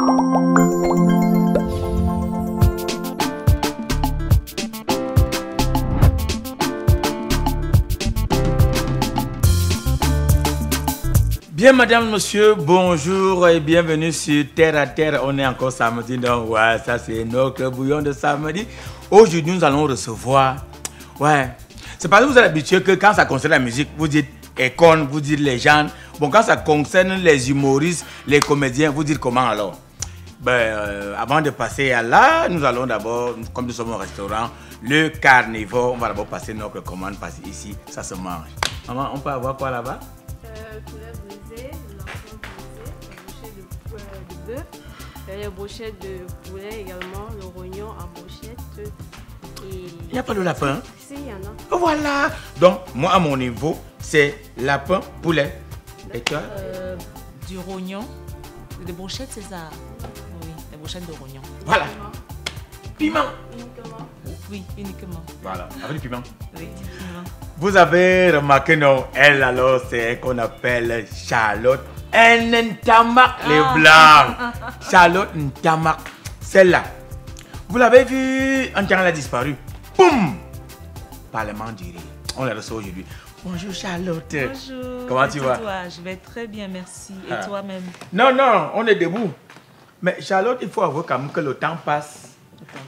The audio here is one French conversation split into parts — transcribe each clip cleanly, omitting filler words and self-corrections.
Bien, madame, monsieur, bonjour et bienvenue sur Terre à Terre. On est encore samedi, donc ouais, ça c'est notre bouillon de samedi. Aujourd'hui, nous allons recevoir, c'est parce que vous êtes habitué que quand ça concerne la musique, vous dites Akon, vous dites les gens. Bon, quand ça concerne les humoristes, les comédiens, vous dites comment alors? Avant de passer à là, nous allons d'abord, comme nous sommes au restaurant, le carnivore, on va d'abord passer notre commande parce qu'ici, ça se mange. Maman, on peut avoir quoi là-bas? Poulet brisé, l'enfant brisé, la brochette de bœuf, les brochettes de poulet également, le rognon en brochette. Il n'y a pas de lapin? Si, il y en a. Voilà. Donc, moi, à mon niveau, c'est lapin, poulet. Et toi? Du rognon. Des brochettes, c'est ça? Oui, des brochettes de rognon. Voilà. Piment. Uniquement. Oui, uniquement. Voilà, avec du piment. Oui, piment. Vous avez remarqué, non? Elle, alors, c'est qu'on appelle Charlotte Ntamak, les Blancs. Charlotte Ntamak. Celle-là. Vous l'avez vue, quand elle a disparu. Boum! Parlement du rire. On la reçoit aujourd'hui. Bonjour Charlotte. Bonjour. Comment tu vas? Toi, je vais très bien, merci. Et toi-même? Non, on est debout. Mais Charlotte, il faut avouer quand même que le temps passe.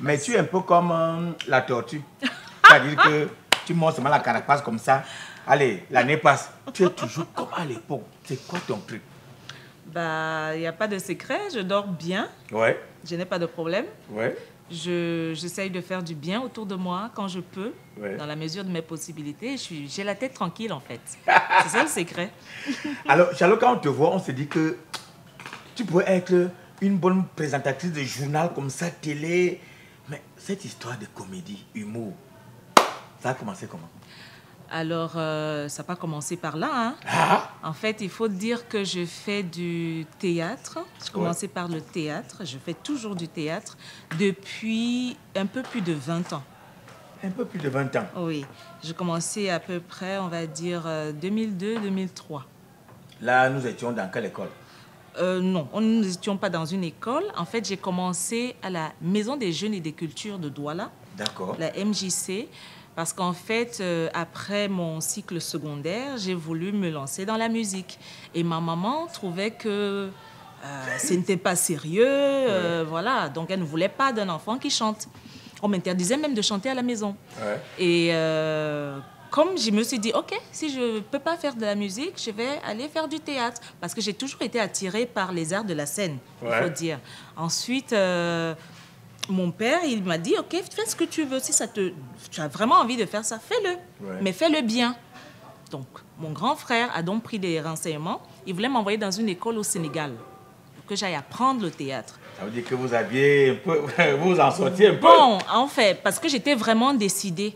Mais tu es un peu comme la tortue. C'est-à-dire que tu montes seulement la carapace comme ça. Allez, l'année passe. Tu es toujours comme à l'époque. C'est quoi ton truc? Il n'y a pas de secret. Je dors bien. Ouais. Je n'ai pas de problème. Ouais. J'essaye de faire du bien autour de moi quand je peux, dans la mesure de mes possibilités. J'ai la tête tranquille, en fait. C'est ça le secret. Alors, Charlotte, quand on te voit, on se dit que tu pourrais être une bonne présentatrice de journal comme ça, télé. Mais cette histoire de comédie, humour, ça a commencé comment? Alors, ça n'a pas commencé par là. Hein. Ah. En fait, il faut dire que je fais du théâtre. J'ai commencé par le théâtre. Je fais toujours du théâtre depuis un peu plus de 20 ans. Un peu plus de 20 ans? Oui. J'ai commencé à peu près, on va dire, 2002-2003. Là, nous étions dans quelle école? Non, nous n'étions pas dans une école. En fait, j'ai commencé à la Maison des Jeunes et des Cultures de Douala. D'accord. La MJC. Parce qu'en fait, après mon cycle secondaire, j'ai voulu me lancer dans la musique. Et ma maman trouvait que ce n'était pas sérieux. Voilà. Donc, elle ne voulait pas d'un enfant qui chante. On m'interdisait même de chanter à la maison. Ouais. Et comme je me suis dit, OK, si je ne peux pas faire de la musique, je vais aller faire du théâtre. Parce que j'ai toujours été attirée par les arts de la scène, il faut dire. Ensuite... mon père, il m'a dit, OK, fais ce que tu veux. Si tu as vraiment envie de faire ça, fais-le. Mais fais-le bien. Donc, mon grand frère a donc pris des renseignements. Il voulait m'envoyer dans une école au Sénégal pour que j'aille apprendre le théâtre. Ça veut dire que vous aviez un peu... Vous en sortiez un peu? Bon, en fait, parce que j'étais vraiment décidée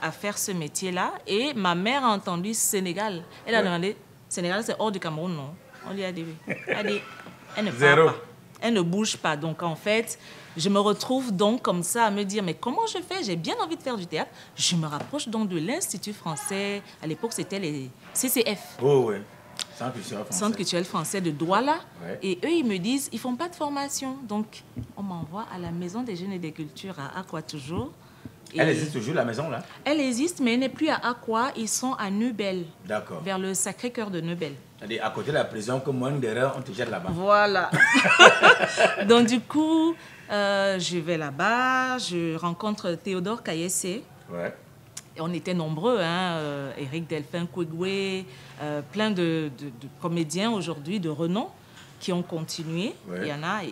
à faire ce métier-là. Et ma mère a entendu Sénégal. Elle a demandé, Sénégal, c'est hors du Cameroun, non? On lui a dit, elle ne parle pas. Elle ne bouge pas. Donc, en fait... Je me retrouve donc comme ça à me dire, mais comment je fais? J'ai bien envie de faire du théâtre. Je me rapproche donc de l'Institut français. À l'époque, c'était les CCF. Oh oui, Centre culturel français de Douala. Ouais. Et eux, ils me disent, ils ne font pas de formation. Donc, on m'envoie à la Maison des Jeunes et des Cultures à Aqua toujours. Elle existe toujours, la maison, là? Elle existe, mais elle n'est plus à Aqua. Ils sont à Neubel. D'accord. Vers le Sacré-Cœur de Neubel. C'est-à-dire, à côté de la prison, comme moins d'erreur, on te jette là-bas. Voilà. Donc, du coup... je vais là-bas, je rencontre Théodore Kayessé. Ouais. Et on était nombreux, Éric Delphin Kwegwe, plein de comédiens aujourd'hui de renom qui ont continué. Ouais. Il y en a.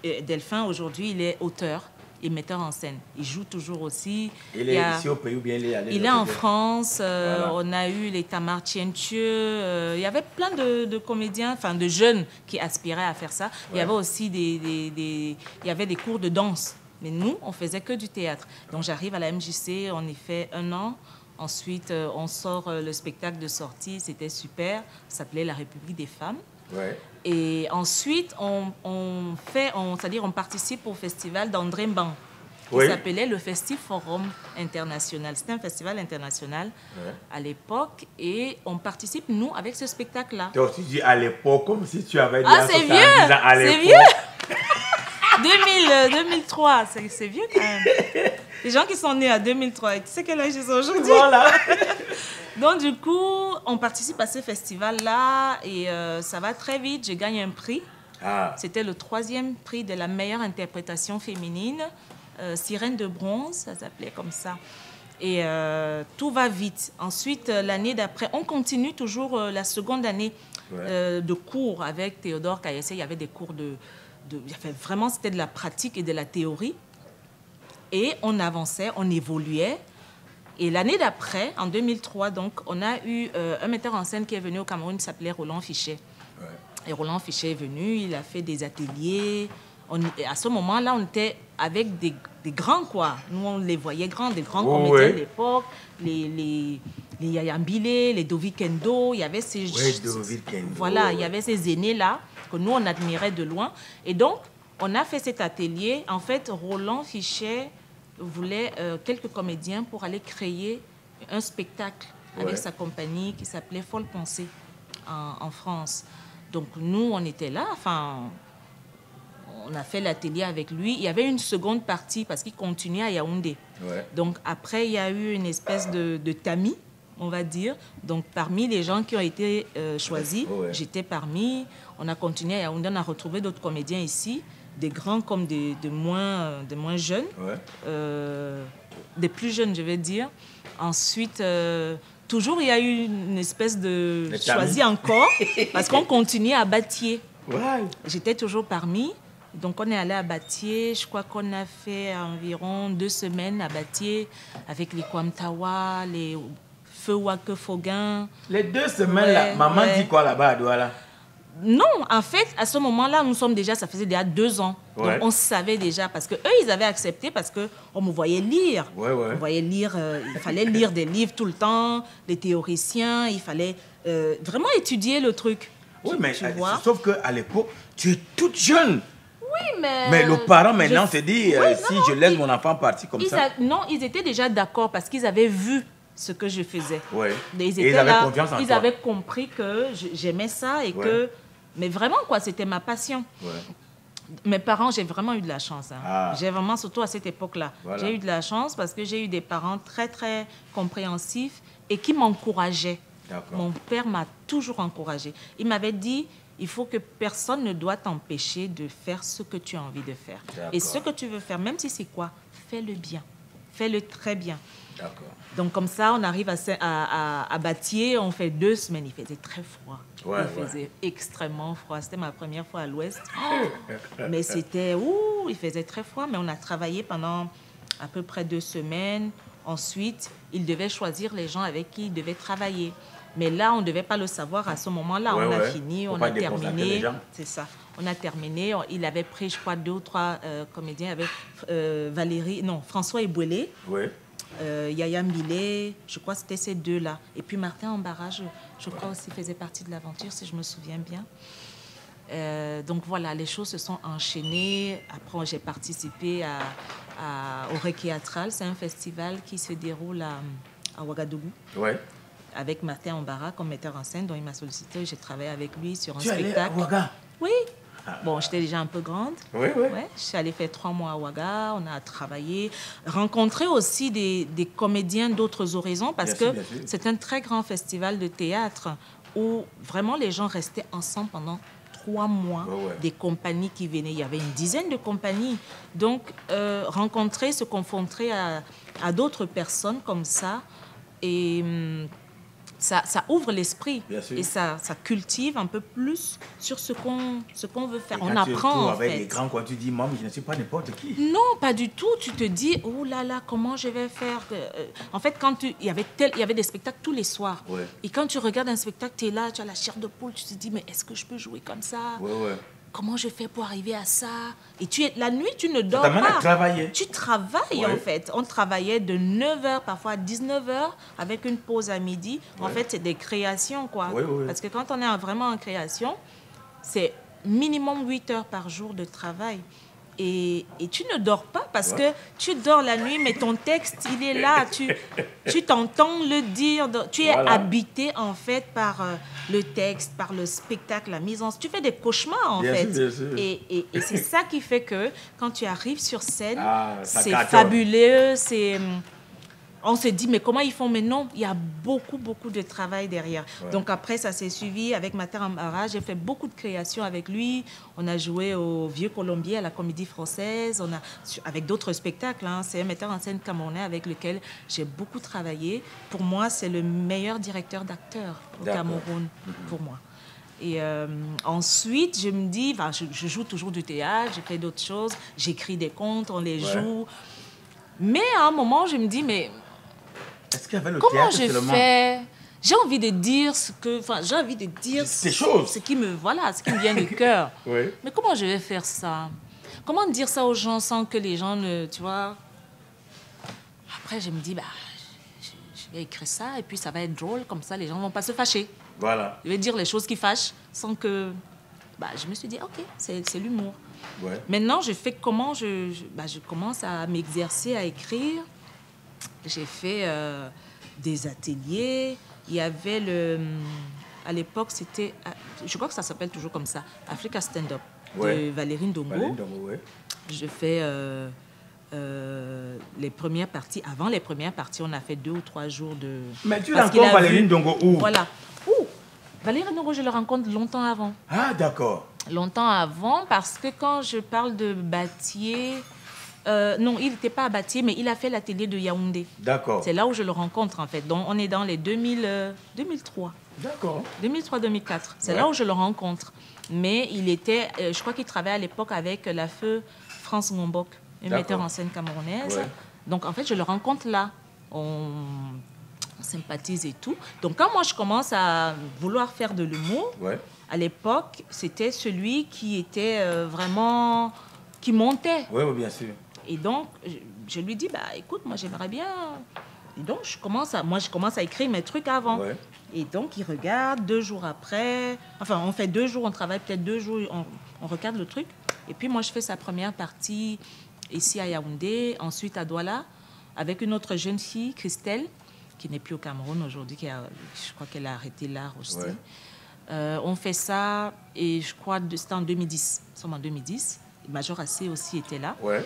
Et Delphin, aujourd'hui, il est auteur et metteur en scène. Il joue toujours aussi. Il est ici au pays ou bien il est allé? Il est en France. Voilà. On a eu les Tamar Tientieux. Il y avait plein de comédiens, enfin de jeunes qui aspiraient à faire ça. Ouais. Il y avait aussi il y avait des cours de danse. Mais nous, on faisait que du théâtre. Donc j'arrive à la MJC, on y fait 1 an. Ensuite, on sort le spectacle de sortie. C'était super. Ça s'appelait La République des femmes. Ouais. Et ensuite, on participe au festival d'André Mban, qui s'appelait le Festi-Forum International. C'était un festival international à l'époque et on participe, nous, avec ce spectacle-là. Donc, tu dis à l'époque, comme si tu avais dit c'est vieux! C'est vieux! 2003, c'est vieux quand même. Les gens qui sont nés en 2003, tu sais quel âge ils sont aujourd'hui? Voilà. Donc, du coup, on participe à ce festival-là et ça va très vite. Je gagne un prix. Ah. C'était le 3e prix de la meilleure interprétation féminine. Sirène de bronze, ça s'appelait comme ça. Et tout va vite. Ensuite, l'année d'après, on continue toujours la seconde année de cours avec Théodore Kayessé. Il y avait des cours vraiment, c'était de la pratique et de la théorie. Et on avançait, on évoluait. Et l'année d'après, en 2003, donc, on a eu un metteur en scène qui est venu au Cameroun qui s'appelait Roland Fichet. Ouais. Et Roland Fichet est venu, il a fait des ateliers. À ce moment-là, on était avec des grands, quoi. Nous, on les voyait grands, des grands comédiens de l'époque. Les Yaya Mbile, les Dovi Kendo. Il y avait ces... Voilà, il y avait ces aînés-là que nous, on admirait de loin. Et donc, on a fait cet atelier. En fait, Roland Fichet voulait quelques comédiens pour aller créer un spectacle avec sa compagnie qui s'appelait Folle Pensée en France. Donc, nous, on était là. Enfin, on a fait l'atelier avec lui. Il y avait une seconde partie parce qu'il continuait à Yaoundé. Ouais. Donc, après, il y a eu une espèce de tamis, on va dire. Donc, parmi les gens qui ont été choisis, j'étais parmi. On a continué à Yaoundé. On a retrouvé d'autres comédiens ici, des grands comme des moins jeunes, des plus jeunes, je vais dire. Ensuite, toujours, il y a eu une espèce de choisi encore, parce qu'on continuait à Batier. Ouais. J'étais toujours parmi. Donc, on est allé à Batier. Je crois qu'on a fait environ 2 semaines à Batier avec les Kwamtawa, les Feu Wake Foguin. Les 2 semaines, là, maman dit quoi là-bas à Douala? Non, en fait, à ce moment-là, ça faisait déjà 2 ans. Ouais. Donc, on savait déjà, parce qu'eux, ils avaient accepté parce qu'on me voyait lire. Ouais, ouais. On voyait lire, il fallait lire des livres tout le temps, les théoriciens, il fallait vraiment étudier le truc. Oui, mais sauf qu'à l'époque, tu es toute jeune. Oui, mais... Mais le parent, maintenant, se dit, si je laisse mon enfant partir comme ça... Non, ils étaient déjà d'accord parce qu'ils avaient vu ce que je faisais. Ouais. Ils avaient confiance en toi. Ils avaient compris que j'aimais ça et que... Mais vraiment, quoi, c'était ma passion. Ouais. Mes parents, j'ai vraiment eu de la chance. Hein. Ah. J'ai vraiment, surtout à cette époque-là, j'ai eu de la chance parce que j'ai eu des parents très, très compréhensifs et qui m'encourageaient. Mon père m'a toujours encouragée. Il m'avait dit, il faut que personne ne doit t'empêcher de faire ce que tu as envie de faire. Et ce que tu veux faire, même si c'est quoi, fais-le bien. Fais-le très bien. Donc, comme ça, on arrive à Batier, on fait 2 semaines. Il faisait très froid. Ouais, il faisait extrêmement froid. C'était ma première fois à l'Ouest. Mais c'était... il faisait très froid, mais on a travaillé pendant à peu près 2 semaines. Ensuite, il devait choisir les gens avec qui il devait travailler. Mais là, on ne devait pas le savoir à ce moment-là. On a fini, on a terminé. C'est ça. On a terminé. Il avait pris, je crois, 2 ou 3 comédiens avec François Ebouélé. Ouais. Yaya Mbile, je crois que c'était ces 2-là. Et puis Martin Embarras, je crois aussi faisait partie de l'aventure, si je me souviens bien. Donc voilà, les choses se sont enchaînées. Après, j'ai participé au Rekiatral. C'est un festival qui se déroule à Ouagadougou. Ouais. Avec Martin Embarras comme metteur en scène, dont il m'a sollicité. J'ai travaillé avec lui sur un spectacle. Tu allais à Ouaga? Oui. Bon, j'étais déjà un peu grande. Oui, oui. Ouais, je suis allée faire 3 mois à Ouaga. On a travaillé, rencontré aussi des comédiens d'autres horizons parce que c'est un très grand festival de théâtre où vraiment les gens restaient ensemble pendant 3 mois. Des compagnies qui venaient. Il y avait une dizaine de compagnies. Donc, rencontrer, se confronter à d'autres personnes comme ça et... Ça ouvre l'esprit et ça cultive un peu plus sur ce qu'on veut faire. On apprend, en fait. Avec les grands, quand tu dis, maman, je ne suis pas n'importe qui. Non, pas du tout. Tu te dis, oh là là, comment je vais faire? En fait, il y avait des spectacles tous les soirs. Ouais. Et quand tu regardes un spectacle, tu es là, tu as la chair de poule, tu te dis, mais est-ce que je peux jouer comme ça? Ouais. Comment je fais pour arriver à ça? Et la nuit, tu ne dors pas. Travailler. Tu travailles, en fait. On travaillait de 9h, parfois à 19h, avec une pause à midi. En fait, c'est des créations, quoi. Parce que quand on est vraiment en création, c'est minimum 8 heures par jour de travail. Et tu ne dors pas parce que tu dors la nuit, mais ton texte, il est là. Tu t'entends le dire. Tu es habité, en fait, par le texte, par le spectacle, la mise en scène. Tu fais des cauchemars, en fait. Bien sûr. Et c'est ça qui fait que quand tu arrives sur scène, c'est fabuleux, on se dit, mais comment ils font? Mais non, il y a beaucoup, beaucoup de travail derrière. Ouais. Donc après, ça s'est suivi avec Matar Amara. J'ai fait beaucoup de créations avec lui. On a joué au Vieux Colombier, à la Comédie Française, avec d'autres spectacles. Hein. C'est un metteur en scène camerounais avec lequel j'ai beaucoup travaillé. Pour moi, c'est le meilleur directeur d'acteurs au Cameroun, pour moi. Et ensuite, je me dis, je joue toujours du théâtre, je fais d'autres choses, j'écris des contes, on les joue. Mais à un moment, je me dis, mais... Est-ce qu'il y avait le comment je fais? J'ai envie de dire j'ai envie de dire ces choses, ce qui me vient du cœur. Oui. Mais comment je vais faire ça? Comment dire ça aux gens sans que les gens ne, tu vois? Après, je me dis, je vais écrire ça et puis ça va être drôle, comme ça les gens vont pas se fâcher. Voilà. Je vais dire les choses qui fâchent sans que, je me suis dit, ok, c'est l'humour. Ouais. Maintenant, je fais comment je commence à m'exercer à écrire. J'ai fait des ateliers. Il y avait à l'époque, c'était, je crois que ça s'appelle toujours comme ça, Africa Stand Up, de Valérie Ndongo. Je fais les premières parties. Avant les premières parties, on a fait 2 ou 3 jours de... Mais tu rencontres Valérie Ndongo où? Voilà. Où? Valérie Ndongo, je le rencontre longtemps avant. Ah, d'accord. Longtemps avant, parce que quand je parle de Batier... non, il n'était pas à Batier, mais il a fait l'atelier de Yaoundé. D'accord. C'est là où je le rencontre, en fait. Donc, on est dans les 2003. D'accord. 2003-2004. C'est là où je le rencontre. Mais il était... je crois qu'il travaillait à l'époque avec la feu France Ngombok, une metteur en scène camerounaise. Ouais. Donc, en fait, je le rencontre là. On sympathise et tout. Donc, quand moi, je commence à vouloir faire de l'humour, à l'époque, c'était celui qui était vraiment... qui montait. Oui, bien sûr. Et donc, je lui dis, écoute, moi, j'aimerais bien... Et donc, je commence à écrire mes trucs avant. Ouais. Et donc, il regarde 2 jours après. Enfin, on fait 2 jours, on travaille peut-être 2 jours, on regarde le truc. Et puis, moi, je fais sa première partie ici à Yaoundé, ensuite à Douala, avec une autre jeune fille, Christelle, qui n'est plus au Cameroun aujourd'hui, je crois qu'elle a arrêté l'art aussi. Ouais. On fait ça, et je crois que c'était en 2010. Nous sommes en 2010. Major Assé aussi était là. Ouais.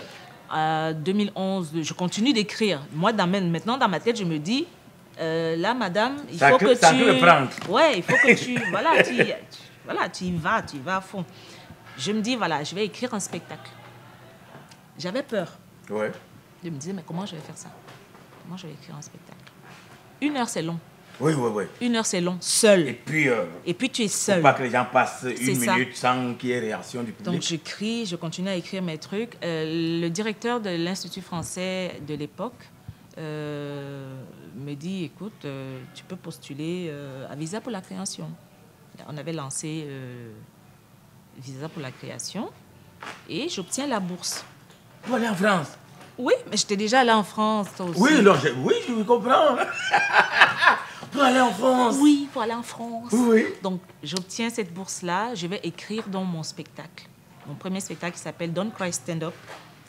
2011, je continue d'écrire. Moi, maintenant, dans ma tête, je me dis, là, madame, il faut que tu... Ouais, il faut que tu... tu y vas à fond. Je me dis, je vais écrire un spectacle. J'avais peur. Ouais. Je me disais, mais comment je vais faire ça? Comment je vais écrire un spectacle? 1 heure, c'est long. Oui. 1 heure, c'est long, seul. Et puis tu es seul. Faut pas que les gens passent 1 minute sans qu'il y ait réaction du public. Donc je continue à écrire mes trucs. Le directeur de l'Institut français de l'époque me dit, écoute, tu peux postuler à Visa pour la création. On avait lancé Visa pour la création et j'obtiens la bourse. Pour aller en France? Oui, mais j'étais déjà allée en France, toi aussi. Oui, je comprends. Pour aller en France. Oui, pour aller en France. Oui. Donc, j'obtiens cette bourse-là. Je vais écrire dans mon spectacle. Mon premier spectacle qui s'appelle Don't Cry Stand Up.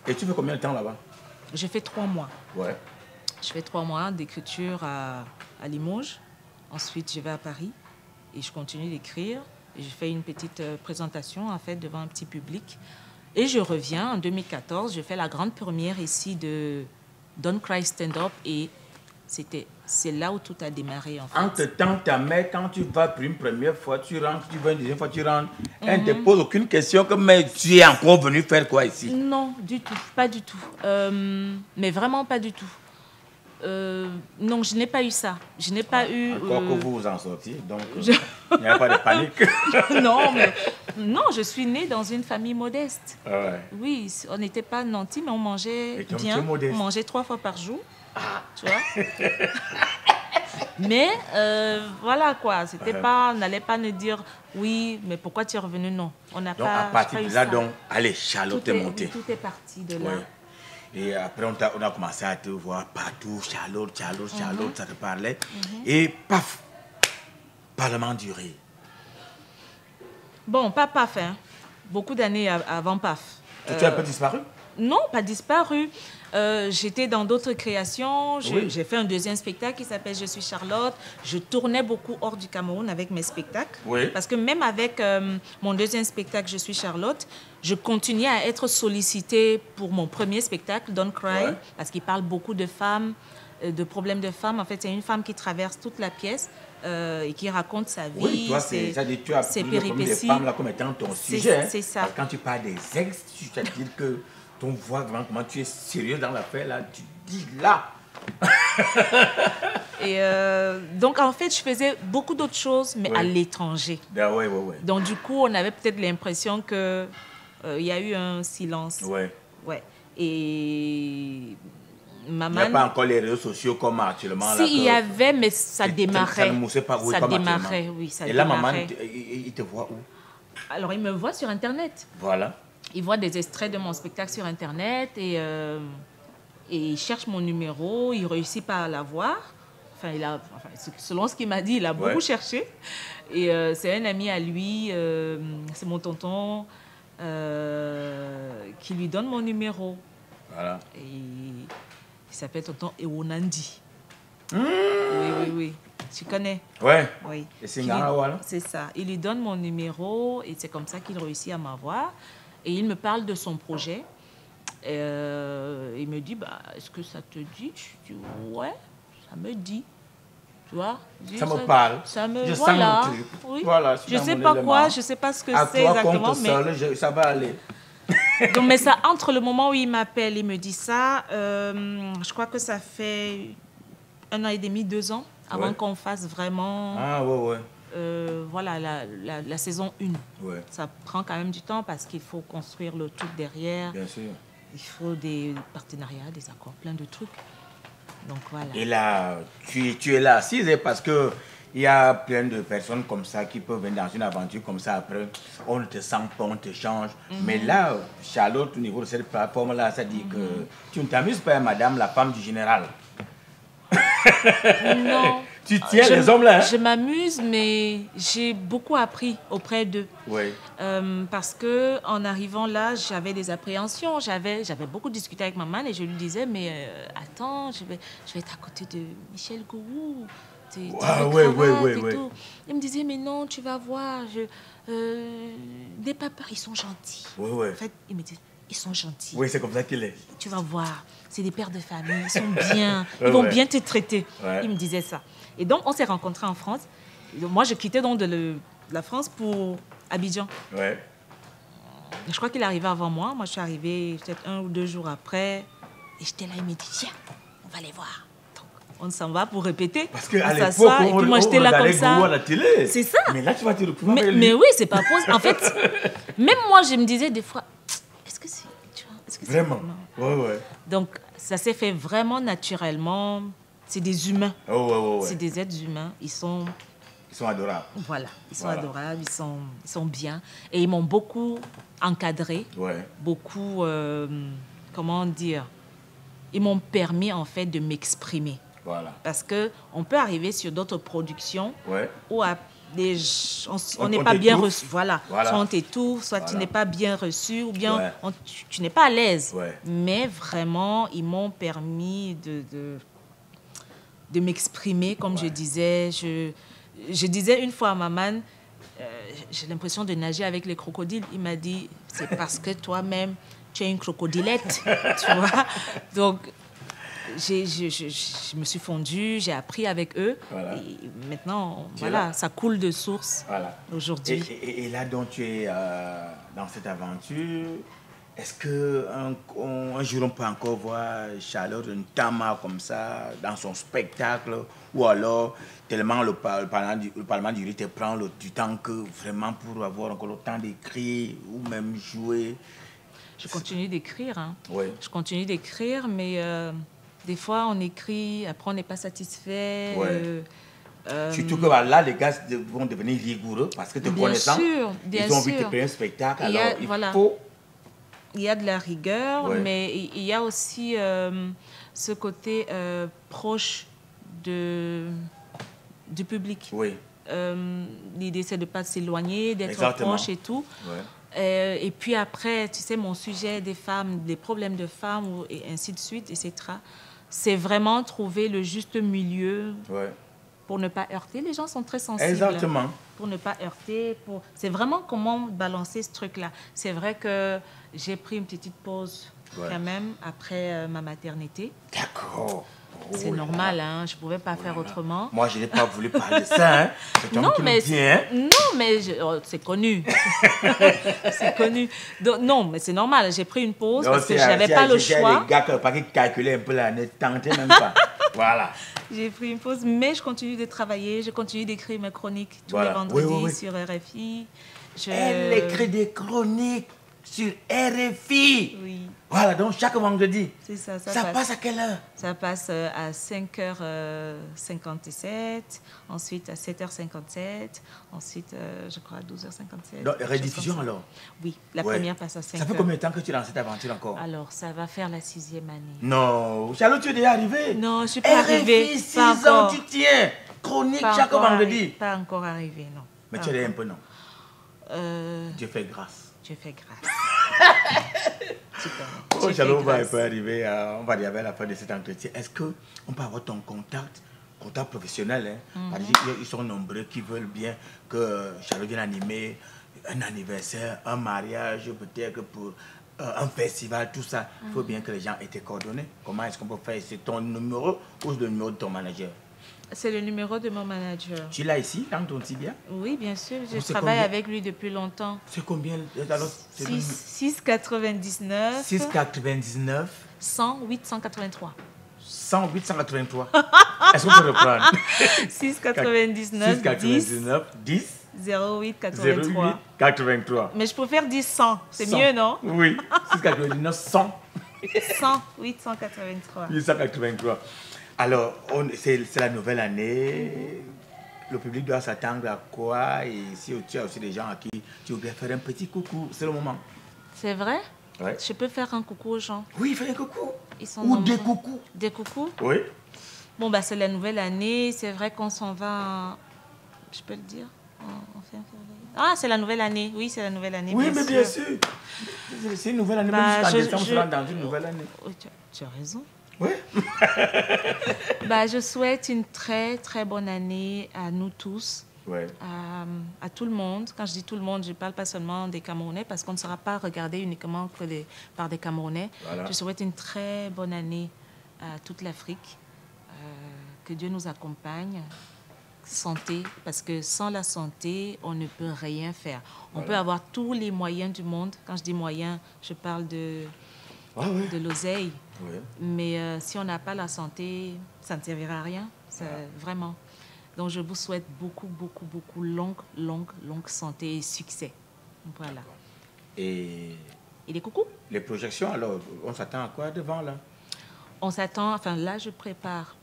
Et tu fais combien de temps là-bas? Je fais 3 mois. Ouais. Je fais 3 mois d'écriture à Limoges. Ensuite, je vais à Paris et je continue d'écrire. Je fais une petite présentation, en fait, devant un petit public. Et je reviens en 2014. Je fais la grande première ici de Don't Cry Stand Up et c'est là où tout a démarré, en fait. Entre-temps, ta mère, quand tu vas pour une première fois, tu rentres, tu vas une deuxième fois, tu rentres, elle ne te pose aucune question, mais tu es encore venu faire quoi ici? Non, du tout, pas du tout. Mais vraiment pas du tout. Non, je n'ai pas eu ça. Je n'ai pas eu... Encore que vous vous en sortiez, donc il n'y a pas de panique. Non, je suis née dans une famille modeste. Ouais. Oui, on n'était pas nantis, mais on mangeait bien. On mangeait 3 fois par jour. Tu vois. Mais voilà quoi, c'était pas, on n'allait pas nous dire oui, mais pourquoi tu es revenu? Non, on n'a pas. Donc à partir de là, donc, allez, Charlotte est montée. Tout est parti de là. Ouais. Et après, on a commencé à te voir partout, Charlotte, ça te parlait. Et paf, Parlement du Rire. Bon, pas paf, hein. Beaucoup d'années avant paf. Tu as un peu disparu? Non, pas disparu. J'étais dans d'autres créations. J'ai fait un deuxième spectacle qui s'appelle Je suis Charlotte. Je tournais beaucoup hors du Cameroun avec mes spectacles. Oui. Parce que même avec mon deuxième spectacle, Je suis Charlotte, je continuais à être sollicitée pour mon premier spectacle, Don't Cry, parce qu'il parle beaucoup de femmes, de problèmes de femmes. En fait, c'est une femme qui traverse toute la pièce et qui raconte sa vie. Oui, toi, tu as pris le problème des femmes là, comme étant ton sujet. C'est ça. Parce que quand tu parles des ex, tu te dis que ton voix, vraiment, comment tu es sérieux dans l'affaire, là, tu dis là. Et donc, en fait, je faisais beaucoup d'autres choses, mais à l'étranger. Ouais. Donc, du coup, on avait peut-être l'impression qu'il y a eu un silence. Ouais. Et maman... Il n'y a pas encore les réseaux sociaux comme actuellement. Si, il y avait, mais ça démarrait. Ça ne moussait pas, ça démarrait, oui, ça démarrait. Et là, maman, il te voit où? Alors, il me voit sur Internet. Voilà. Il voit des extraits de mon spectacle sur Internet et il cherche mon numéro. Il ne réussit pas à l'avoir. Enfin, selon ce qu'il m'a dit, il a beaucoup cherché. Et c'est un ami à lui, c'est mon tonton, qui lui donne mon numéro. Voilà. Et il s'appelle tonton Ewonandi. Oui. Tu connais? Oui. Et c'est voilà. C'est ça. Il lui donne mon numéro et c'est comme ça qu'il réussit à m'avoir. Et il me parle de son projet. Il me dit, est-ce que ça te dit? Je dis, ouais, ça me dit. Tu vois? Ça me parle. Ça me... Je voilà. sens le truc. Oui. Voilà, je ne sais pas quoi, je ne sais pas ce que c'est exactement. Mais ça va aller. Donc, mais ça, entre le moment où il m'appelle, il me dit ça, je crois que ça fait 1 an et demi, 2 ans, avant qu'on fasse vraiment... voilà, la saison 1. Ça prend quand même du temps parce qu'il faut construire le truc derrière. Bien sûr. Il faut des partenariats, des accords, plein de trucs. Donc voilà. Et là, tu es là assise parce que il y a plein de personnes comme ça qui peuvent venir dans une aventure comme ça. Après, on ne te sent pas, on te change. Mais là, Charlotte, au niveau de cette plateforme-là, ça dit que tu ne t'amuses pas, madame, la femme du général. Non. Tu tiens les hommes là. Je m'amuse, mais j'ai beaucoup appris auprès d'eux. Parce qu'en arrivant là, j'avais des appréhensions. J'avais beaucoup discuté avec maman et je lui disais, mais attends, je vais être à côté de Michel Gourou. Il me disait, mais non, tu vas voir, des papas, ils sont gentils. En fait, il me dit, ils sont gentils. Oui, c'est comme ça qu'il est. Tu vas voir, c'est des pères de famille, ils sont bien, ils vont bien te traiter. Il me disait ça. Et donc, on s'est rencontrés en France. Et donc, moi, je quittais donc de la France pour Abidjan. Je crois qu'il est arrivé avant moi. Moi, je suis arrivée peut-être 1 ou 2 jours après. Et j'étais là, il me dit, tiens, on va les voir. Donc, on s'en va pour répéter. Parce qu'à l'époque, on regardait Gourou à la télé. C'est ça. Mais là, tu vas te retrouver avec lui. Mais oui, c'est pas possible. En fait, même moi, je me disais des fois, est-ce que c'est... Vraiment. Donc, ça s'est fait vraiment naturellement. C'est des humains. C'est des êtres humains. Ils sont adorables. Voilà. Ils sont adorables. Ils sont bien. Et ils m'ont beaucoup encadré. Beaucoup, comment dire, ils m'ont permis en fait de m'exprimer. Parce qu'on peut arriver sur d'autres productions où on n'est pas bien reçu. Voilà. Soit on t'étouffe, soit tu n'es pas bien reçu, ou bien tu n'es pas à l'aise. Mais vraiment, ils m'ont permis de m'exprimer, comme je disais. Je disais une fois à maman, j'ai l'impression de nager avec les crocodiles. Il m'a dit, c'est parce que toi-même, tu es une crocodilette. Tu vois? Donc, je me suis fondue, j'ai appris avec eux. Et maintenant, ça coule de source aujourd'hui. Et là, donc, tu es dans cette aventure. Est-ce qu'un jour, on peut encore voir Charlotte Ntama comme ça, dans son spectacle, ou alors, tellement le Parlement du Riz te prend du temps que vraiment pour avoir encore le temps d'écrire ou même jouer? Je continue d'écrire. Je continue d'écrire, mais des fois, on écrit, après, on n'est pas satisfait. Surtout que là, les gars vont devenir rigoureux parce que te connaissant, ils ont envie de te créer un spectacle. Alors, il faut... Il y a de la rigueur, mais il y a aussi ce côté proche du public. L'idée, c'est de ne pas s'éloigner, d'être proche et tout. Et puis après, tu sais, mon sujet des femmes, des problèmes de femmes, et ainsi de suite, etc. C'est vraiment trouver le juste milieu pour ne pas heurter. Les gens sont très sensibles. Exactement. Pour ne pas heurter. C'est vraiment comment balancer ce truc-là. C'est vrai que j'ai pris une petite pause quand même après ma maternité. D'accord. C'est normal, hein? Je ne pouvais pas faire autrement. Moi, je n'ai pas voulu parler de ça. Hein? Non, mais c'est connu. C'est connu. Donc, non, mais c'est normal. J'ai pris une pause parce que je n'avais pas le choix. Les gars qui calculaient un peu là, ne tentaient même pas. Voilà. J'ai pris une pause, mais je continue de travailler. Je continue d'écrire mes chroniques tous les vendredis sur RFI. Elle écrit des chroniques sur RFI. Oui. Voilà, donc chaque vendredi. C'est ça. Ça passe à quelle heure? Ça passe à 5h57, ensuite à 7h57, ensuite, je crois, à 12h57. Donc, rediffusion alors? Oui, la première passe à 5h. Ça fait combien de temps que tu es dans cette aventure encore? Alors, ça va faire la 6e année. Non, Charlotte, tu es déjà arrivée? Non, je ne suis pas arrivée. RFI, 6 ans, tu tiens. Chronique chaque vendredi. Pas encore arrivée, non. Mais tu es un peu non. Dieu fait grâce. Dieu fait grâce. Oh, Charlotte, on va arriver à la fin de cet entretien. Est-ce qu'on peut avoir ton contact professionnel? Hein? Ils sont nombreux qui veulent bien que Charlotte vienne animer un anniversaire, un mariage, peut-être pour un festival, tout ça. Il faut bien que les gens aient été coordonnés. Comment est-ce qu'on peut faire? C'est ton numéro ou le numéro de ton manager? C'est le numéro de mon manager. Tu l'as ici, dans ton tibia? Oui, bien sûr. Je travaille avec lui depuis longtemps. C'est combien? 6,99. 6,99. 100, 883. 100, 883. Est-ce qu'on peut reprendre? 6,99. 10. 08,83. 83. Mais je préfère dire 100. C'est mieux, non? Oui. 6,99, 100. 100, 883. 883. Alors, c'est la nouvelle année. Le public doit s'attendre à quoi? Et si tu as aussi des gens à qui tu voudrais faire un petit coucou, c'est le moment. C'est vrai? Ouais. Je peux faire un coucou aux gens. Oui, fais un coucou. Ils sont ou nombreux. Des coucous. Des coucous? Oui. Bon, bah, c'est la nouvelle année. C'est vrai qu'on s'en va... Je peux le dire? Ah, c'est la nouvelle année. Oui, c'est la nouvelle année. Oui, mais bien sûr. C'est une nouvelle année. Même jusqu'en décembre, on sera dans une nouvelle année. Oui, tu as raison. Oui. Je souhaite une très, très bonne année à nous tous, à tout le monde. Quand je dis tout le monde, je ne parle pas seulement des Camerounais, parce qu'on ne sera pas regardé uniquement par des Camerounais. Voilà. Je souhaite une très bonne année à toute l'Afrique, que Dieu nous accompagne. Santé, parce que sans la santé, on ne peut rien faire. On peut avoir tous les moyens du monde. Quand je dis moyens, je parle de l'oseille. Oui. Mais si on n'a pas la santé, ça ne servira à rien, vraiment. Donc, je vous souhaite beaucoup, beaucoup, beaucoup longue santé et succès. Voilà. Et les coucous? Les projections, alors, on s'attend à quoi devant, là? On s'attend, enfin, là, je prépare,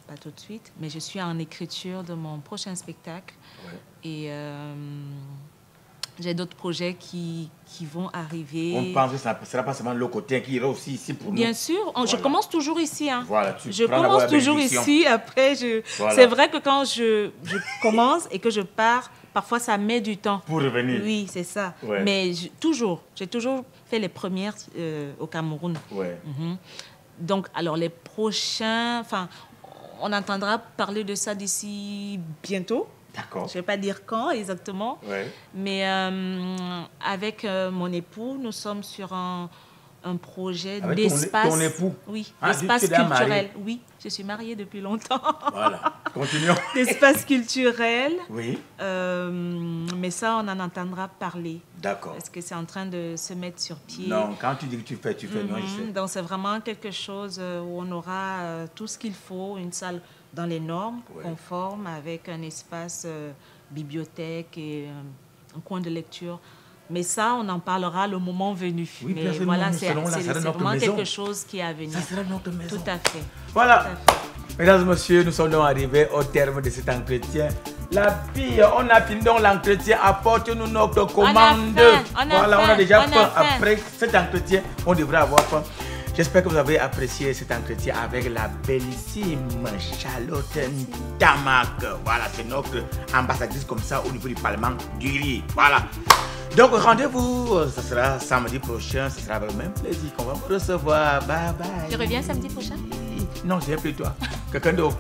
pas tout de suite, mais je suis en écriture de mon prochain spectacle. Ouais. Et... j'ai d'autres projets qui vont arriver. On pense que ça ne sera pas seulement le côté qui ira aussi ici pour nous. Bien sûr. Je commence toujours ici. Hein. Voilà, je commence toujours ici. Après, c'est vrai que quand je commence et que je pars, parfois ça met du temps. Pour revenir. Oui, c'est ça. Ouais. Mais j'ai toujours fait les premières au Cameroun. Ouais. Donc, alors les prochains... Enfin, on entendra parler de ça d'ici bientôt. D'accord. Je ne vais pas dire quand exactement, mais avec mon époux, nous sommes sur un projet d'espace. Ton époux? Oui, d'espace culturel. Oui, je suis mariée depuis longtemps. Voilà, continuons. D'espace culturel. Oui. Mais ça, on en entendra parler. D'accord. Parce que c'est en train de se mettre sur pied. Non, quand tu dis que tu fais, moi je sais. Donc c'est vraiment quelque chose où on aura tout ce qu'il faut, une salle dans les normes, conformes, avec un espace bibliothèque et un coin de lecture. Mais ça, on en parlera le moment venu. Oui, mais voilà, c'est vraiment quelque chose qui est à venir. Ça sera notre maison. Tout à fait. Voilà. Tout à fait. Mesdames et messieurs, nous sommes donc arrivés au terme de cet entretien. La fille, on a fini donc l'entretien. Apporte-nous notre commande. On a déjà faim. Après cet entretien, on devrait avoir faim. J'espère que vous avez apprécié cet entretien avec la bellissime Charlotte Ntamack. Voilà, c'est notre ambassadrice comme ça au niveau du Parlement du riz. Voilà. Donc rendez-vous, ce sera samedi prochain, ce sera avec le même plaisir qu'on va vous recevoir. Bye bye. Je reviens samedi prochain? Non, c'est plus toi. Quelqu'un d'autre.